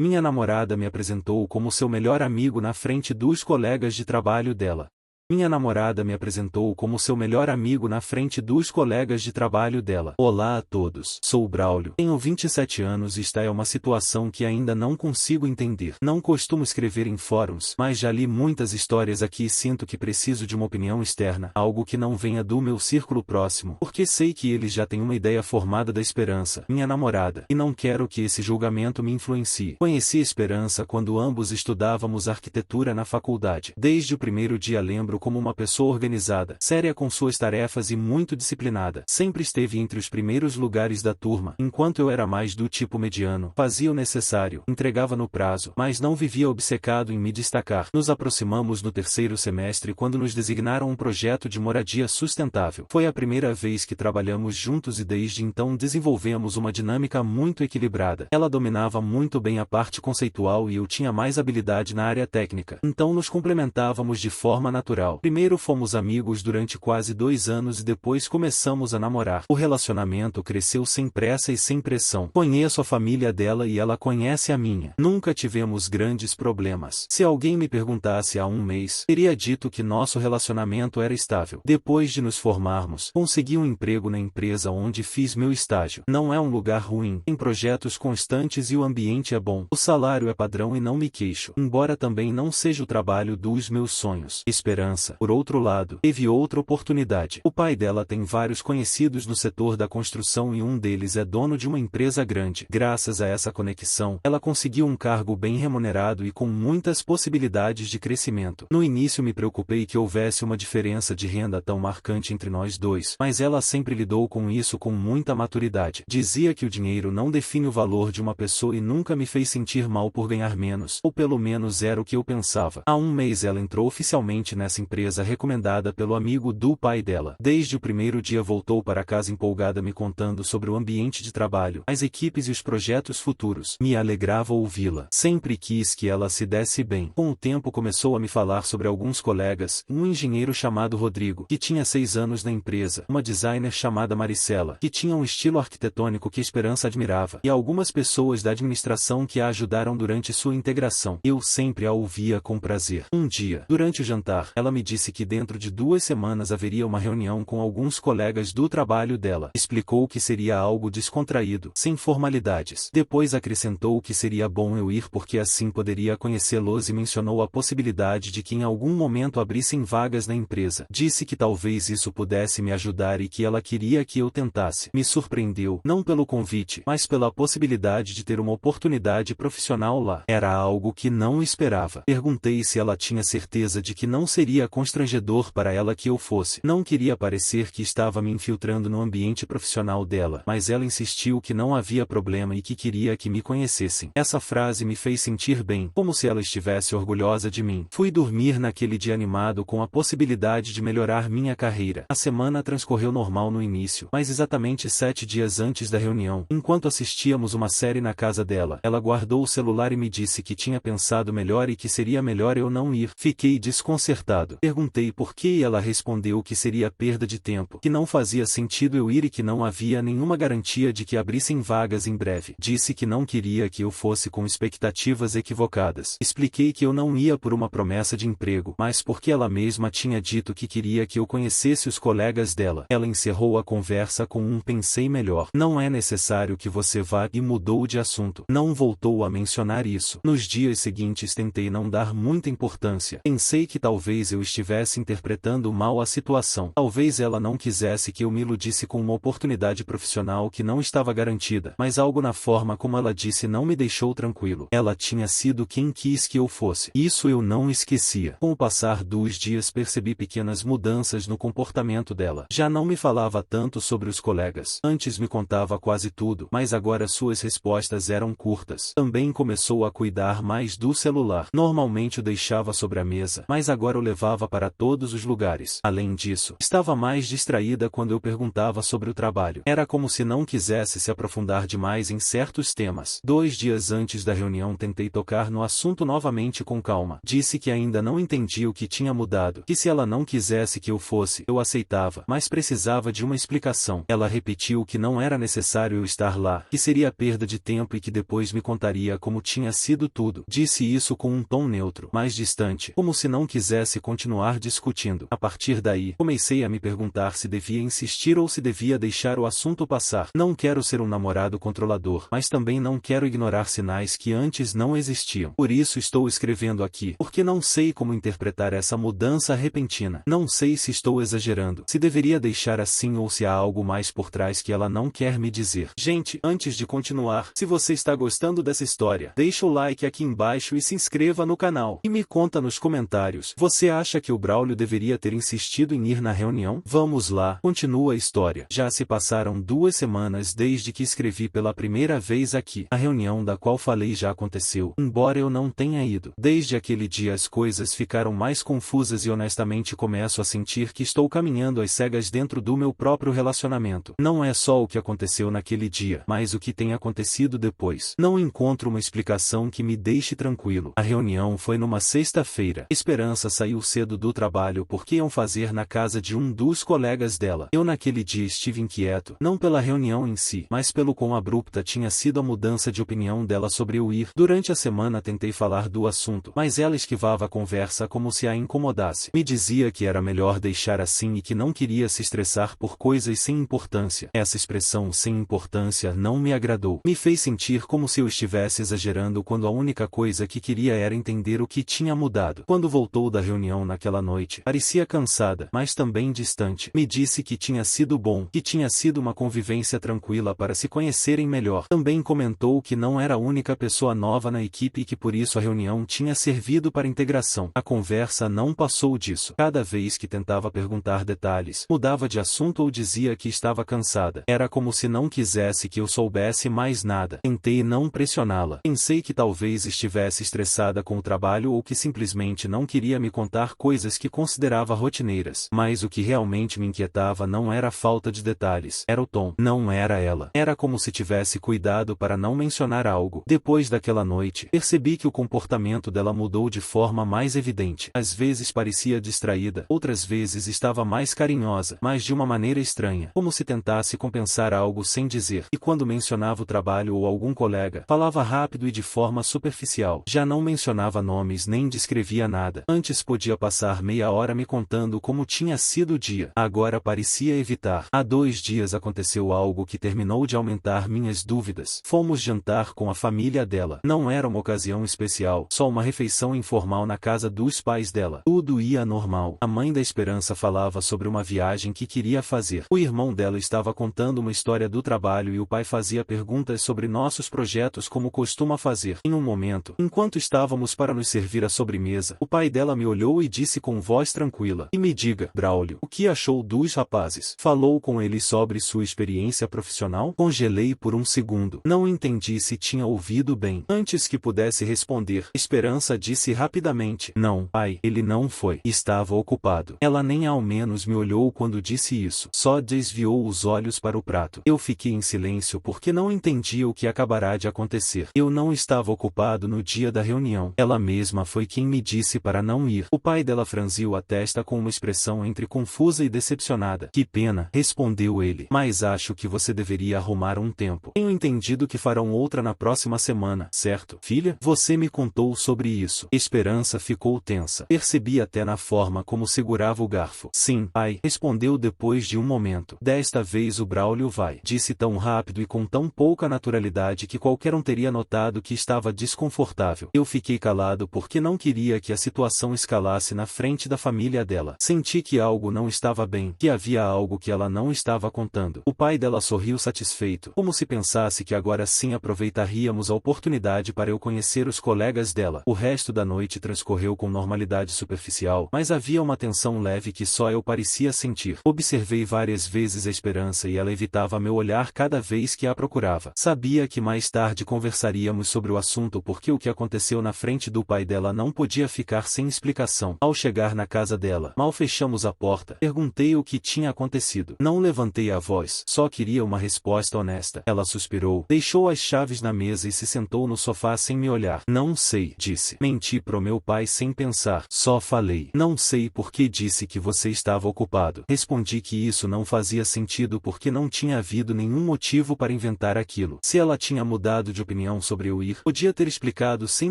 Minha namorada me apresentou como seu melhor amigo na frente dos colegas de trabalho dela. Minha namorada me apresentou como seu melhor amigo na frente dos colegas de trabalho dela. Olá a todos. Sou Braulio. Tenho 27 anos e esta é uma situação que ainda não consigo entender. Não costumo escrever em fóruns, mas já li muitas histórias aqui e sinto que preciso de uma opinião externa, algo que não venha do meu círculo próximo, porque sei que eles já têm uma ideia formada da Esperança, minha namorada, e não quero que esse julgamento me influencie. Conheci a Esperança quando ambos estudávamos arquitetura na faculdade. Desde o primeiro dia lembro como uma pessoa organizada, séria com suas tarefas e muito disciplinada. Sempre esteve entre os primeiros lugares da turma, enquanto eu era mais do tipo mediano, fazia o necessário, entregava no prazo, mas não vivia obcecado em me destacar. Nos aproximamos no terceiro semestre quando nos designaram um projeto de moradia sustentável. Foi a primeira vez que trabalhamos juntos e desde então desenvolvemos uma dinâmica muito equilibrada. Ela dominava muito bem a parte conceitual e eu tinha mais habilidade na área técnica, então nos complementávamos de forma natural. Primeiro fomos amigos durante quase 2 anos e depois começamos a namorar. O relacionamento cresceu sem pressa e sem pressão. Conheço a família dela e ela conhece a minha. Nunca tivemos grandes problemas. Se alguém me perguntasse há um mês, teria dito que nosso relacionamento era estável. Depois de nos formarmos, consegui um emprego na empresa onde fiz meu estágio. Não é um lugar ruim, tem projetos constantes e o ambiente é bom. O salário é padrão e não me queixo, embora também não seja o trabalho dos meus sonhos. Esperança, por outro lado, teve outra oportunidade. O pai dela tem vários conhecidos no setor da construção e um deles é dono de uma empresa grande. Graças a essa conexão, ela conseguiu um cargo bem remunerado e com muitas possibilidades de crescimento. No início me preocupei que houvesse uma diferença de renda tão marcante entre nós dois, mas ela sempre lidou com isso com muita maturidade. Dizia que o dinheiro não define o valor de uma pessoa e nunca me fez sentir mal por ganhar menos, ou pelo menos era o que eu pensava. Há um mês ela entrou oficialmente nessa empresa recomendada pelo amigo do pai dela. Desde o primeiro dia voltou para casa empolgada me contando sobre o ambiente de trabalho, as equipes e os projetos futuros. Me alegrava ouvi-la. Sempre quis que ela se desse bem. Com o tempo começou a me falar sobre alguns colegas, um engenheiro chamado Rodrigo, que tinha 6 anos na empresa, uma designer chamada Maricela, que tinha um estilo arquitetônico que Esperança admirava, e algumas pessoas da administração que a ajudaram durante sua integração. Eu sempre a ouvia com prazer. Um dia, durante o jantar, ela me disse que dentro de 2 semanas haveria uma reunião com alguns colegas do trabalho dela. Explicou que seria algo descontraído, sem formalidades. Depois acrescentou que seria bom eu ir porque assim poderia conhecê-los e mencionou a possibilidade de que em algum momento abrissem vagas na empresa. Disse que talvez isso pudesse me ajudar e que ela queria que eu tentasse. Me surpreendeu, não pelo convite, mas pela possibilidade de ter uma oportunidade profissional lá. Era algo que não esperava. Perguntei se ela tinha certeza de que não seria constrangedor para ela que eu fosse. Não queria parecer que estava me infiltrando no ambiente profissional dela, mas ela insistiu que não havia problema e que queria que me conhecessem. Essa frase me fez sentir bem, como se ela estivesse orgulhosa de mim. Fui dormir naquele dia animado com a possibilidade de melhorar minha carreira. A semana transcorreu normal no início, mas exatamente 7 dias antes da reunião, enquanto assistíamos uma série na casa dela, ela guardou o celular e me disse que tinha pensado melhor e que seria melhor eu não ir. Fiquei desconcertado. Perguntei por que e ela respondeu que seria perda de tempo, que não fazia sentido eu ir e que não havia nenhuma garantia de que abrissem vagas em breve. Disse que não queria que eu fosse com expectativas equivocadas. Expliquei que eu não ia por uma promessa de emprego, mas porque ela mesma tinha dito que queria que eu conhecesse os colegas dela. Ela encerrou a conversa com um pensei melhor. Não é necessário que você vá e mudou de assunto. Não voltou a mencionar isso. Nos dias seguintes tentei não dar muita importância. Pensei que talvez eu estivesse interpretando mal a situação. Talvez ela não quisesse que eu me iludisse com uma oportunidade profissional que não estava garantida, mas algo na forma como ela disse não me deixou tranquilo. Ela tinha sido quem quis que eu fosse. Isso eu não esquecia. Com o passar dos dias percebi pequenas mudanças no comportamento dela. Já não me falava tanto sobre os colegas. Antes me contava quase tudo, mas agora suas respostas eram curtas. Também começou a cuidar mais do celular. Normalmente o deixava sobre a mesa, mas agora o levava levava para todos os lugares. Além disso, estava mais distraída quando eu perguntava sobre o trabalho. Era como se não quisesse se aprofundar demais em certos temas. 2 dias antes da reunião tentei tocar no assunto novamente com calma. Disse que ainda não entendia o que tinha mudado, que se ela não quisesse que eu fosse, eu aceitava, mas precisava de uma explicação. Ela repetiu que não era necessário eu estar lá, que seria perda de tempo e que depois me contaria como tinha sido tudo. Disse isso com um tom neutro, mais distante, como se não quisesse continuar discutindo. A partir daí, comecei a me perguntar se devia insistir ou se devia deixar o assunto passar. Não quero ser um namorado controlador, mas também não quero ignorar sinais que antes não existiam. Por isso estou escrevendo aqui, porque não sei como interpretar essa mudança repentina. Não sei se estou exagerando, se deveria deixar assim ou se há algo mais por trás que ela não quer me dizer. Gente, antes de continuar, se você está gostando dessa história, deixa o like aqui embaixo e se inscreva no canal. E me conta nos comentários, você acha que o Braulio deveria ter insistido em ir na reunião? Vamos lá, continua a história. Já se passaram 2 semanas desde que escrevi pela primeira vez aqui. A reunião da qual falei já aconteceu, embora eu não tenha ido. Desde aquele dia as coisas ficaram mais confusas e honestamente começo a sentir que estou caminhando às cegas dentro do meu próprio relacionamento. Não é só o que aconteceu naquele dia, mas o que tem acontecido depois. Não encontro uma explicação que me deixe tranquilo. A reunião foi numa sexta-feira. Esperança saiu cedo do trabalho porque iam fazer na casa de um dos colegas dela. Eu naquele dia estive inquieto, não pela reunião em si, mas pelo quão abrupta tinha sido a mudança de opinião dela sobre eu ir. Durante a semana tentei falar do assunto, mas ela esquivava a conversa como se a incomodasse. Me dizia que era melhor deixar assim e que não queria se estressar por coisas sem importância. Essa expressão sem importância não me agradou. Me fez sentir como se eu estivesse exagerando quando a única coisa que queria era entender o que tinha mudado. Quando voltou da reunião naquela noite, parecia cansada, mas também distante. Me disse que tinha sido bom, que tinha sido uma convivência tranquila para se conhecerem melhor. Também comentou que não era a única pessoa nova na equipe e que por isso a reunião tinha servido para integração. A conversa não passou disso. Cada vez que tentava perguntar detalhes, mudava de assunto ou dizia que estava cansada. Era como se não quisesse que eu soubesse mais nada. Tentei não pressioná-la. Pensei que talvez estivesse estressada com o trabalho ou que simplesmente não queria me contar coisas que considerava rotineiras. Mas o que realmente me inquietava não era a falta de detalhes, era o tom. Não era ela. Era como se tivesse cuidado para não mencionar algo. Depois daquela noite, percebi que o comportamento dela mudou de forma mais evidente. Às vezes parecia distraída, outras vezes estava mais carinhosa, mas de uma maneira estranha, como se tentasse compensar algo sem dizer. E quando mencionava o trabalho ou algum colega, falava rápido e de forma superficial. Já não mencionava nomes nem descrevia nada. Antes podia passar meia hora me contando como tinha sido o dia. Agora parecia evitar. Há 2 dias aconteceu algo que terminou de aumentar minhas dúvidas. Fomos jantar com a família dela. Não era uma ocasião especial, só uma refeição informal na casa dos pais dela. Tudo ia normal. A mãe da Esperança falava sobre uma viagem que queria fazer. O irmão dela estava contando uma história do trabalho e o pai fazia perguntas sobre nossos projetos como costuma fazer. Em um momento, enquanto estávamos para nos servir a sobremesa, o pai dela me olhou e disse com voz tranquila: "E me diga, Braulio, o que achou dos rapazes? Falou com eles sobre sua experiência profissional?" Congelei por um segundo. Não entendi se tinha ouvido bem. Antes que pudesse responder, Esperança disse rapidamente: "Não, pai, ele não foi. Estava ocupado." Ela nem ao menos me olhou quando disse isso. Só desviou os olhos para o prato. Eu fiquei em silêncio porque não entendia o que acabará de acontecer. Eu não estava ocupado no dia da reunião. Ela mesma foi quem me disse para não ir. O pai dela franziu a testa com uma expressão entre confusa e decepcionada. "Que pena", respondeu ele. "Mas acho que você deveria arrumar um tempo. Tenho entendido que farão outra na próxima semana, certo, filha? Você me contou sobre isso." Esperança ficou tensa. Percebi até na forma como segurava o garfo. "Sim, pai", respondeu depois de um momento. "Desta vez o Braulio vai", disse tão rápido e com tão pouca naturalidade que qualquer um teria notado que estava desconfortável. Eu fiquei calado porque não queria que a situação escalasse na frente da família dela. Senti que algo não estava bem, que havia algo que ela não estava contando. O pai dela sorriu satisfeito, como se pensasse que agora sim aproveitaríamos a oportunidade para eu conhecer os colegas dela. O resto da noite transcorreu com normalidade superficial, mas havia uma tensão leve que só eu parecia sentir. Observei várias vezes a Esperança e ela evitava meu olhar cada vez que a procurava. Sabia que mais tarde conversaríamos sobre o assunto porque o que aconteceu na frente do pai dela não podia ficar sem explicação. Ao chegar na casa dela, mal fechamos a porta, perguntei o que tinha acontecido. Não levantei a voz, só queria uma resposta honesta. Ela suspirou, deixou as chaves na mesa e se sentou no sofá sem me olhar. Não sei, disse. Menti pro meu pai sem pensar. Só falei. Não sei por que disse que você estava ocupado. Respondi que isso não fazia sentido porque não tinha havido nenhum motivo para inventar aquilo. Se ela tinha mudado de opinião sobre eu ir, podia ter explicado sem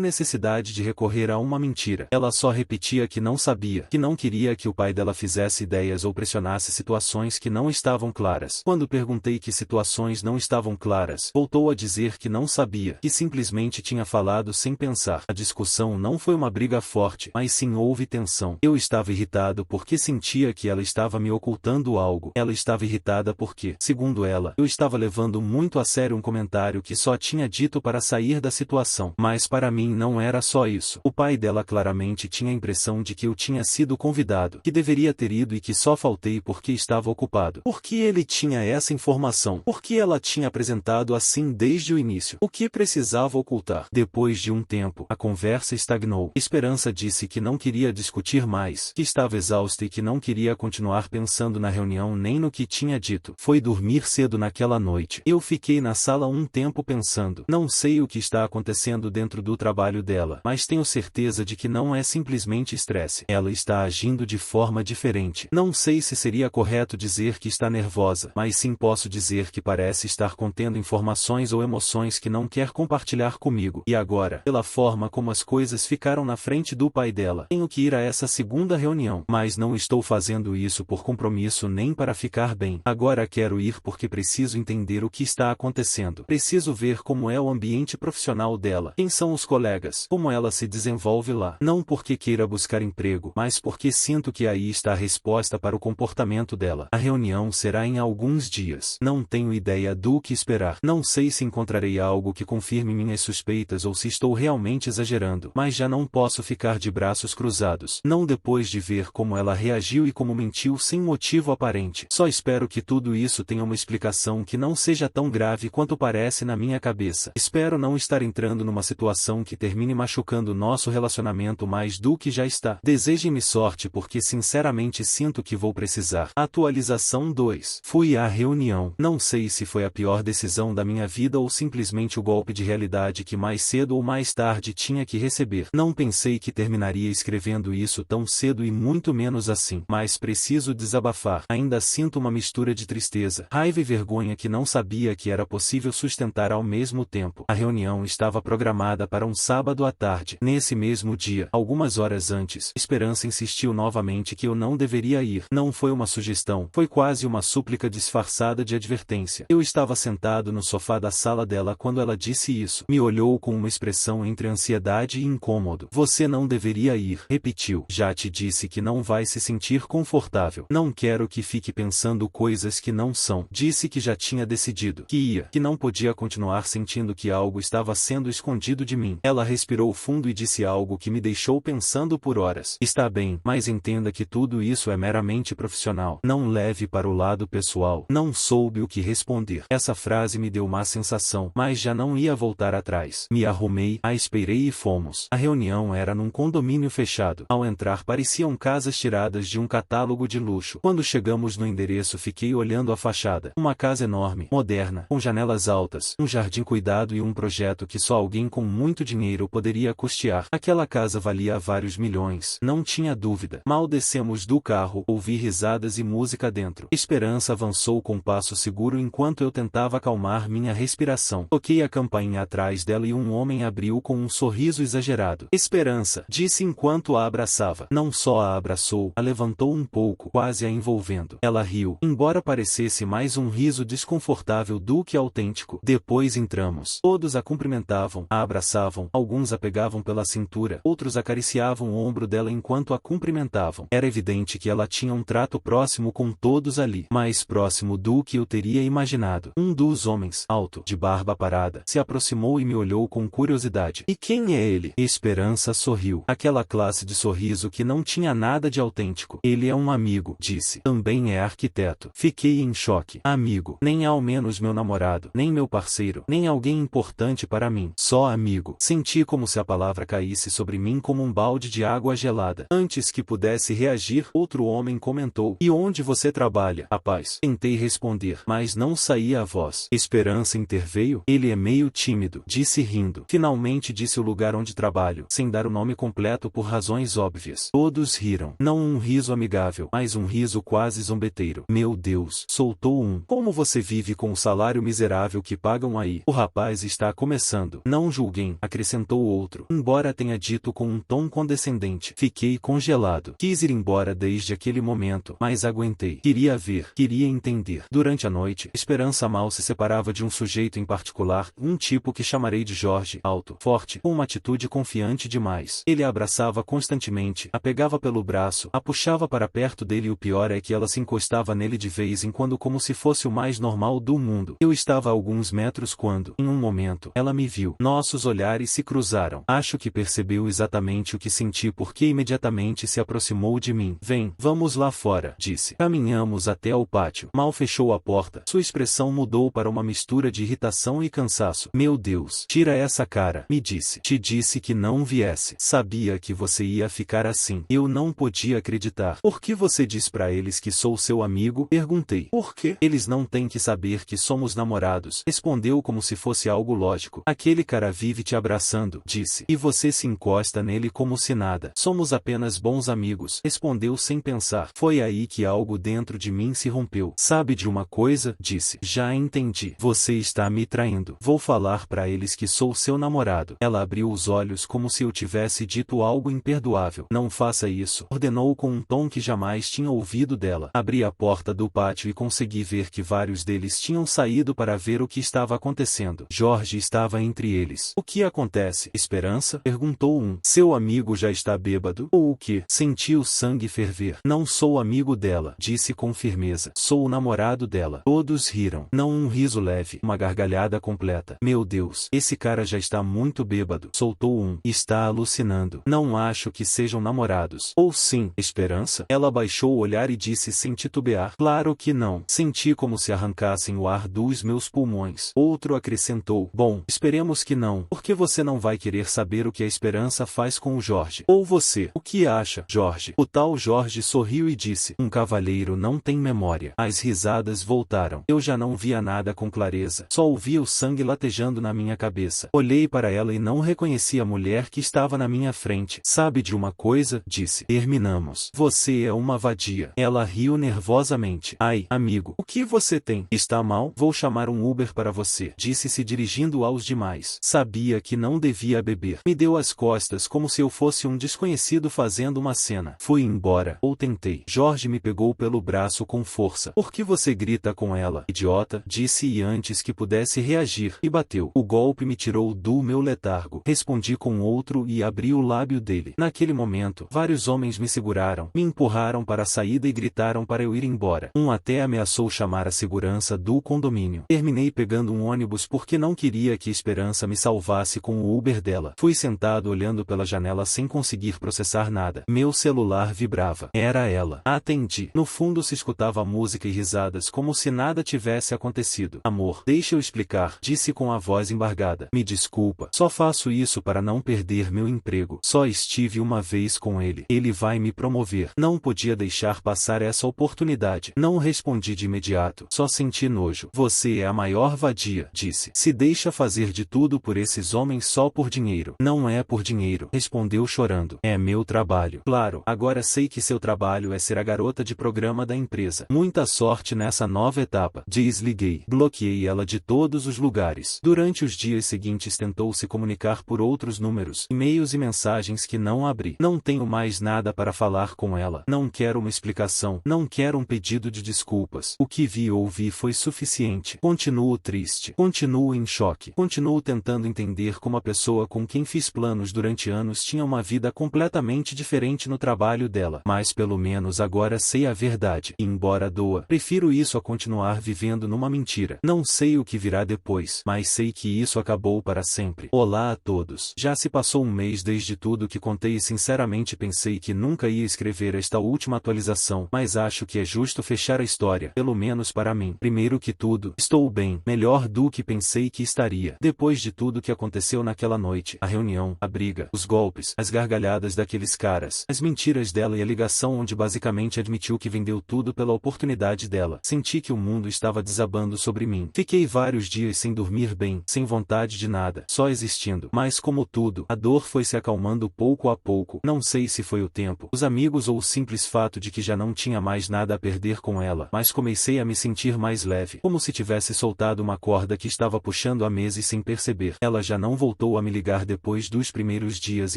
necessidade de recorrer a uma mentira. Ela só repetia que não sabia, que não queria que o pai dela fizesse ideias ou pressionasse situações que não estavam claras. Quando perguntei que situações não estavam claras, voltou a dizer que não sabia, que simplesmente tinha falado sem pensar. A discussão não foi uma briga forte, mas sim houve tensão. Eu estava irritado porque sentia que ela estava me ocultando algo. Ela estava irritada porque, segundo ela, eu estava levando muito a sério um comentário que só tinha dito para sair da situação. Mas para mim não era só isso. O pai dela claramente tinha a impressão de que eu tinha sido convidado, que deveria ter ido e que só faltei porque estava ocupado. Por que ele tinha essa informação? Por que ela tinha apresentado assim desde o início? O que precisava ocultar? Depois de um tempo, a conversa estagnou. Esperança disse que não queria discutir mais, que estava exausta e que não queria continuar pensando na reunião nem no que tinha dito. Foi dormir cedo naquela noite. Eu fiquei na sala um tempo pensando. Não sei o que está acontecendo dentro do trabalho dela, mas tenho certeza de que não é simplesmente estresse. Ela está agindo de forma diferente. Não sei se seria correto dizer que está nervosa, mas sim posso dizer que parece estar contendo informações ou emoções que não quer compartilhar comigo. E agora, pela forma como as coisas ficaram na frente do pai dela, tenho que ir a essa segunda reunião, mas não estou fazendo isso por compromisso nem para ficar bem. Agora quero ir porque preciso entender o que está acontecendo. Preciso ver como é o ambiente profissional dela, quem são os colegas, como ela se desenvolve lá. Não porque queira buscar emprego, mas porque sinto que aí está a resposta para o comportamento dela. A reunião será em alguns dias. Não tenho ideia do que esperar. Não sei se encontrarei algo que confirme minhas suspeitas ou se estou realmente exagerando, mas já não posso ficar de braços cruzados. Não depois de ver como ela reagiu e como mentiu sem motivo aparente. Só espero que tudo isso tenha uma explicação que não seja tão grave quanto parece na minha cabeça. Espero não estar entrando numa situação que termine machucando nosso relacionamento mais do que já está. Desejem-me sorte porque sinceramente sinto que vou precisar. Atualização 2. Fui à reunião. Não sei se foi a pior decisão da minha vida ou simplesmente o golpe de realidade que mais cedo ou mais tarde tinha que receber. Não pensei que terminaria escrevendo isso tão cedo e muito menos assim. Mas preciso desabafar. Ainda sinto uma mistura de tristeza, raiva e vergonha que não sabia que era possível sustentar ao mesmo tempo. A reunião estava programada para um sábado à tarde. Nesse mesmo dia, algumas horas antes, Esperança insistiu novamente que eu não deveria ir. Não foi uma sugestão, foi quase uma súplica disfarçada de advertência. Eu estava sentado no sofá da sala dela quando ela disse isso. Me olhou com uma expressão entre ansiedade e incômodo. Você não deveria ir, repetiu. Já te disse que não vai se sentir confortável. Não quero que fique pensando coisas que não são. Disse que já tinha decidido, que ia, que não podia continuar sentindo que algo estava sendo escondido de mim. Ela respirou fundo e disse algo que me deixou pensando por horas. Está bem, mas entenda que tudo isso é meramente profissional. Não leve para o lado pessoal. Não soube o que responder. Essa frase me deu má sensação, mas já não ia voltar atrás. Me arrumei, a esperei e fomos. A reunião era num condomínio fechado. Ao entrar pareciam casas tiradas de um catálogo de luxo. Quando chegamos no endereço fiquei olhando a fachada. Uma casa enorme, moderna, com janelas altas, um jardim cuidado e um projeto que só alguém com muito dinheiro poderia custear. Aquela casa valia vários milhões, não tinha dúvida. Mal descemos do carro, ouvi risadas e música dentro. Esperança avançou com passo seguro enquanto eu tentava acalmar minha respiração. Toquei a campainha atrás dela e um homem abriu com um sorriso exagerado. Esperança, disse enquanto a abraçava. Não só a abraçou, a levantou um pouco, quase a envolvendo. Ela riu, embora parecesse mais um riso desconfortável do que autêntico. Depois entramos. Todos a cumprimentavam, a abraçavam, alguns a pegavam pela cintura, outros acariciavam o ombro dela enquanto a cumprimentavam. Era evidente que ela tinha um trato próximo com todos ali, mais próximo do que eu teria imaginado. Um dos homens, alto, de barba parada, se aproximou e me olhou com curiosidade. E quem é ele? Esperança sorriu. Aquela classe de sorriso que não tinha nada de autêntico. Ele é um amigo, disse. Também é arquiteto. Fiquei em choque. Amigo. Nem ao menos meu namorado, nem meu parceiro, nem alguém importante para mim. Só amigo. Senti como se a palavra caísse sobre mim como um balde de água gelada. Antes que pudesse reagir, outro homem comentou: "E onde você trabalha, rapaz?" Tentei responder, mas não saía a voz. Esperança interveio: "Ele é meio tímido", disse rindo. Finalmente disse o lugar onde trabalho, sem dar o nome completo por razões óbvias. Todos riram. Não um riso amigável, mas um riso quase zombeteiro. "Meu Deus", soltou um. "Como você vive com o salário miserável que pagam aí?" "O rapaz está começando. Não julguem", acrescentou outro, embora tenha dito com um tom condescendente. Fiquei congelado. Quis ir embora desde aquele momento, mas aguentei. Queria ver, queria entender. Durante a noite, Esperança mal se separava de um sujeito em particular, um tipo que chamarei de Jorge, alto, forte, com uma atitude confiante demais. Ele a abraçava constantemente, a pegava pelo braço, a puxava para perto dele e o pior é que ela se encostava nele de vez em quando como se fosse o mais normal do mundo. Eu estava a alguns metros quando, em um momento, ela me viu. Nossos olhares se cruzaram. Acho que percebeu exatamente o que senti porque imediatamente se aproximou de mim. "Vem, vamos lá fora", disse. Caminhamos até ao pátio. Mal fechou a porta, sua expressão mudou para uma mistura de irritação e cansaço. "Meu Deus, tira essa cara", me disse. "Te disse que não viesse. Sabia que você ia ficar assim." Eu não podia acreditar. "Por que você diz pra eles que sou seu amigo?" perguntei. "Por quê?" "Eles não têm que saber que somos namorados", respondeu como se fosse algo lógico. "Aquele cara vive te abraçando", disse. "E você se encosta nele como se nada." "Somos apenas bons amigos", respondeu sem pensar. Foi aí que algo dentro de mim se rompeu. "Sabe de uma coisa?" disse. "Já entendi. Você está me traindo. Vou falar pra eles que sou seu namorado." Ela abriu os olhos como se eu tivesse dito algo imperdoável. "Não faça isso", ordenou com um tom que jamais tinha ouvido dela. Abri a porta do pátio e consegui ver que vários deles tinham saído para ver o que estava acontecendo. Jorge estava entre eles. "O que acontece, Esperança?" perguntou um. "Seu amigo já está bêbado? Ou o quê?" Senti o sangue ferver. "Não sou amigo dela", disse com firmeza. "Sou o namorado dela." Todos riram. Não um riso leve, uma gargalhada completa. "Meu Deus, esse cara já está muito bêbado", soltou um. "Está alucinando. Não acho que sejam namorados." "Ou sim, Esperança?" Ela baixou o olhar e disse sem titubear. "Claro que não." Senti como se arrancassem o ar dos meus pulmões. Outro acrescentou: "Bom, esperemos que não, porque você não vai querer saber o que a Esperança faz com o Jorge. Ou você, o que acha, Jorge?" O tal Jorge sorriu e disse: "Um cavalheiro não tem memória." As risadas voltaram. Eu já não via nada com clareza. Só ouvia o sangue latejando na minha cabeça. Olhei para ela e não reconheci a mulher que estava na minha frente. "Sabe de uma coisa?" disse. "Terminamos. Você é uma vadia." Ela riu nervosamente. "Ai, amigo, o que você tem? Está mal? Vou chamar um Uber para você", disse se dirigindo aos demais. Sabia que não devia beber. Me deu as costas como se eu fosse um desconhecido fazendo uma cena. Fui embora. Ou tentei. Jorge me pegou pelo braço com força. "Por que você grita com ela, idiota?" disse e antes que pudesse reagir, e bateu. O golpe me tirou do meu letargo. Respondi com outro e abri o lábio dele. Naquele momento, vários homens me seguraram, me empurraram para a saída e gritaram para eu ir embora. Um até ameaçou chamar a segurança do condomínio. Terminei pegando um ônibus porque não queria que Esperança me salvasse com o Uber dela. Fui sentado olhando pela janela sem conseguir processar nada. Meu celular vibrava. Era ela. Atendi. No fundo se escutava música e risadas como se nada tivesse acontecido. "Amor, deixa eu explicar", disse com a voz embargada. "Me desculpa. Só faço isso para não perder meu emprego. Só estive uma vez com ele. Ele vai me promover. Não podia deixar passar essa oportunidade." Não respondi de imediato. Só senti nojo. "Você é a maior vadia", disse. "Se deixa fazer de tudo por esses homens só por dinheiro." "Não é por dinheiro", respondeu chorando. "É meu trabalho." "Claro, agora sei que seu trabalho é ser a garota de programa da empresa. Muita sorte nessa nova etapa." Desliguei. Bloqueei ela de todos os lugares. Durante os dias seguintes tentou se comunicar por outros números, e-mails e mensagens que não abri. Não tenho mais nada para falar com ela. Não quero uma explicação. Não quero um pedido de desculpas. O que vi e ouvi foi suficiente. Continuo triste. Continuo em choque. Continuo tentando entender como a pessoa com quem fiz planos durante anos tinha uma vida completamente diferente no trabalho dela. Mas pelo menos agora sei a verdade. E embora doa, prefiro isso a continuar vivendo numa mentira. Não sei o que virá depois, mas sei que isso acabou para sempre. Olá a todos. Já se passou um mês desde tudo que contei e sinceramente pensei que nunca ia escrever esta última atualização, mas acho que é justo fechar a história, pelo menos para mim. Primeiro que tudo, estou bem, melhor do que pensei que estaria. Depois de tudo que aconteceu naquela noite, a reunião, a briga, os golpes, as gargalhadas todas daqueles caras. As mentiras dela e a ligação onde basicamente admitiu que vendeu tudo pela oportunidade dela. Senti que o mundo estava desabando sobre mim. Fiquei vários dias sem dormir bem, sem vontade de nada, só existindo. Mas como tudo, a dor foi se acalmando pouco a pouco. Não sei se foi o tempo, os amigos ou o simples fato de que já não tinha mais nada a perder com ela, mas comecei a me sentir mais leve, como se tivesse soltado uma corda que estava puxando há meses sem perceber. Ela já não voltou a me ligar depois dos primeiros dias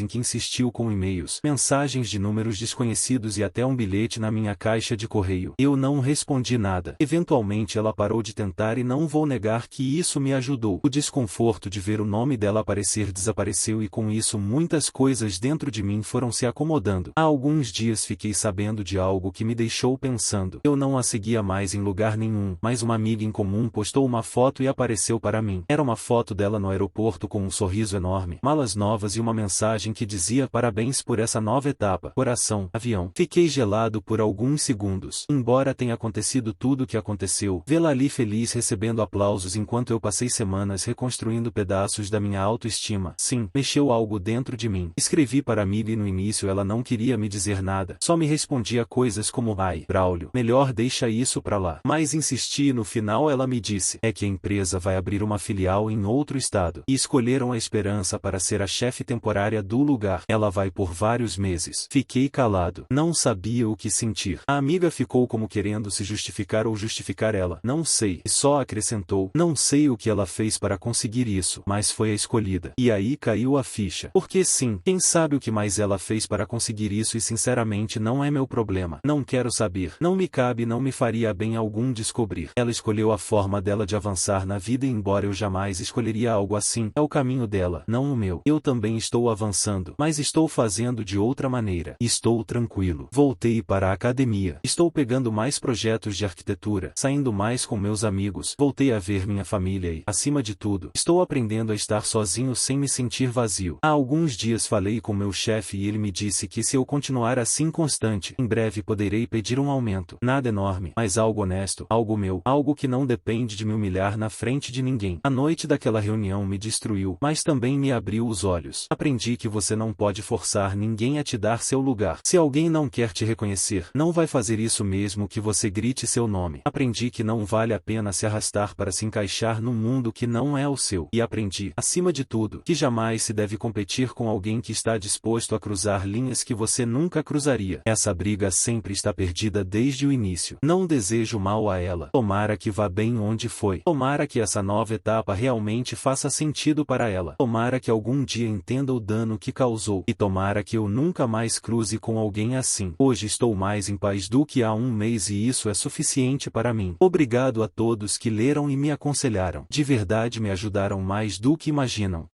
em que insistiu com e-mails, mensagens de números desconhecidos e até um bilhete na minha caixa de correio. Eu não respondi nada. Eventualmente ela parou de tentar e não vou negar que isso me ajudou. O desconforto de ver o nome dela aparecer desapareceu e com isso muitas coisas dentro de mim foram se acomodando. Há alguns dias fiquei sabendo de algo que me deixou pensando. Eu não a seguia mais em lugar nenhum, mas uma amiga em comum postou uma foto e apareceu para mim. Era uma foto dela no aeroporto com um sorriso enorme, malas novas e uma mensagem que dizia parabéns por essa nova etapa. Coração, avião. Fiquei gelado por alguns segundos. Embora tenha acontecido tudo o que aconteceu, vê-la ali feliz recebendo aplausos enquanto eu passei semanas reconstruindo pedaços da minha autoestima. Sim, mexeu algo dentro de mim. Escrevi para a amiga e no início ela não queria me dizer nada, só me respondia coisas como ai, Braulio, melhor deixa isso pra lá. Mas insisti e no final ela me disse, é que a empresa vai abrir uma filial em outro estado, e escolheram a Esperança para ser a chefe temporária do lugar. Ela vai por vários meses. Fiquei calado, não sabia o que sentir. A amiga ficou como querendo se justificar ou justificar ela, não sei, e só acrescentou, não sei o que ela fez para conseguir isso, mas foi a escolhida. E aí caiu a ficha. Porque sim, quem sabe o que mais ela fez para conseguir isso e sinceramente não é meu problema. Não quero saber. Não me cabe, não me faria bem algum descobrir. Ela escolheu a forma dela de avançar na vida e embora eu jamais escolheria algo assim, é o caminho dela, não o meu. Eu também estou avançando, mas estou fazendo de outra maneira. Estou tranquilo. Voltei para a academia. Estou pegando mais projetos de arquitetura, saindo mais com meus amigos. Voltei a ver minha família e, acima de tudo, estou aprendendo a estar sozinho sem me sentir vazio. Há alguns dias falei com meu chefe e ele me disse que se eu continuar assim constante, em breve poderei pedir um aumento. Nada enorme, mas algo honesto, algo meu, algo que não depende de me humilhar na frente de ninguém. A noite daquela reunião me destruiu, mas também me abriu os olhos. Aprendi que você não pode forçar ninguém a te dar seu lugar. Se alguém não quer te reconhecer, não vai fazer isso mesmo que você grite seu nome. Aprendi que não vale a pena se arrastar para se encaixar num mundo que não é o seu. E aprendi, acima de tudo, que jamais se deve competir com alguém que está disposto a cruzar linhas que você nunca cruzaria. Essa briga sempre está perdida desde o início. Não desejo mal a ela. Tomara que vá bem onde foi. Tomara que essa nova etapa realmente faça sentido para ela. Tomara que algum dia entenda o dano que causou. E tomara que eu nunca mais cruze com alguém assim. Hoje estou mais em paz do que há um mês e isso é suficiente para mim. Obrigado a todos que leram e me aconselharam. De verdade me ajudaram mais do que imaginam.